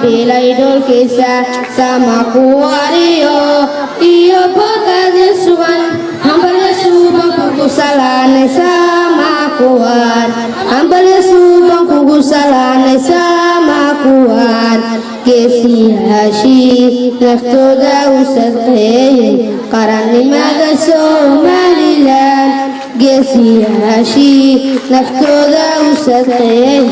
bila Idul Kisah sama kuario iyo pagade suan hambale subang kugusalan sama kuat hambale subang kugusalan sama kuat kesi hashi naftoda usathe karani maga somalilan kesi hashi naftoda usathe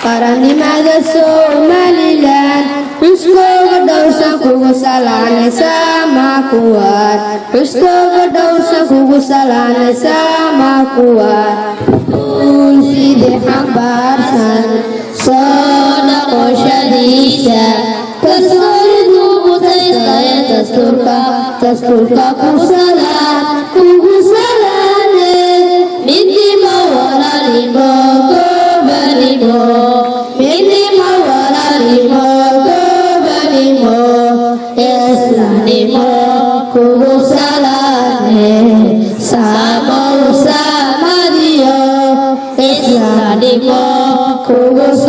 karani maga somalilan Husko dausa kugusalan sama kuat Husko dausa kugusalan sama kuat Unsi dihambarsan Sodako syadisya Tasur tubuh saya Tasturka kugusalan Minti mawala limo Kobalibo Minti mawala limo Islanimo kugusalane sama dia Islanimo kugusalane